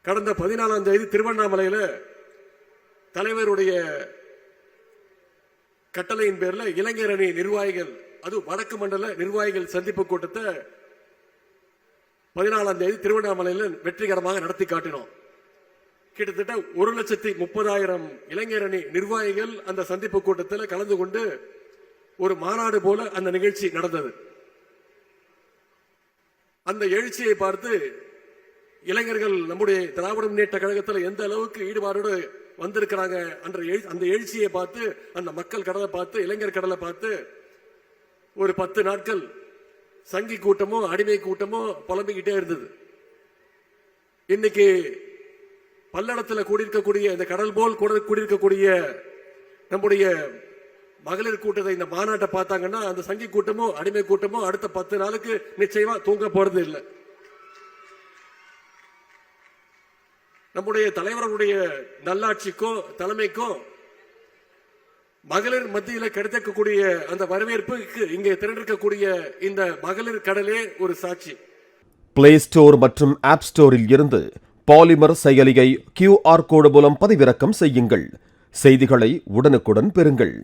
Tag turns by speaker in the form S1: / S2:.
S1: கடந்த 14ஆம் தேதி திருவண்ணாமலையில தலைவருடைய கட்டளையின் பேர்ல இளைஞர் அணி நிர்வாகிகள், அது வடக்கு மண்டல நிர்வாகிகள் சந்திப்பு கூட்டத்தை 14ஆம் தேதி திருவண்ணாமலையில் வெற்றிகரமாக நடத்தி காட்டினோம். கிட்டத்தட்ட 1,30,000 இளைஞர் அணி நிர்வாகிகள் அந்த சந்திப்பு கூட்டத்தில் கலந்து கொண்டு ஒரு மாநாடு போல அந்த நிகழ்ச்சி நடந்தது. அந்த எழுச்சியை பார்த்து இளைஞர்கள் நம்முடைய திராவிட முன்னேற்ற கழகத்தில் எந்த அளவுக்கு ஈடுபாடோடு வந்திருக்கிறாங்க அந்த எழுச்சியை பார்த்து, அந்த மக்கள் கடலை பார்த்து, இளைஞர் கடலை பார்த்து ஒரு 10 நாட்கள் சங்கி கூட்டமோ அடிமை கூட்டமோ புலம்பிக்கிட்டே இருந்தது. இன்னைக்கு பல்லடத்தில் கூடியிருக்கக்கூடிய இந்த கடல் போல் கூடியிருக்கக்கூடிய நம்முடைய மகளிர் கூட்டத்தை, இந்த மாநாட்டை பார்த்தாங்கன்னா அந்த சங்கி கூட்டமோ அடிமை கூட்டமோ அடுத்த 10 நாளுக்கு நிச்சயமா தூங்க போறது இல்லை. நம்முடைய தலைவர்களுடைய நல்லாட்சிக்கோ தலைமைக்கோ மகளிர் மத்தியில் கிடைக்கக்கூடிய அந்த வரவேற்புக்கு இங்கே திரண்டிருக்கக்கூடிய இந்த மகளிர் கடலே ஒரு சாட்சி.
S2: பிளே ஸ்டோர் மற்றும் ஆப் ஸ்டோரில் இருந்து பாலிமர் செயலியை QR கோடு மூலம் பதிவிறக்கம் செய்யுங்கள். செய்திகளை உடனுக்குடன் பெறுங்கள்.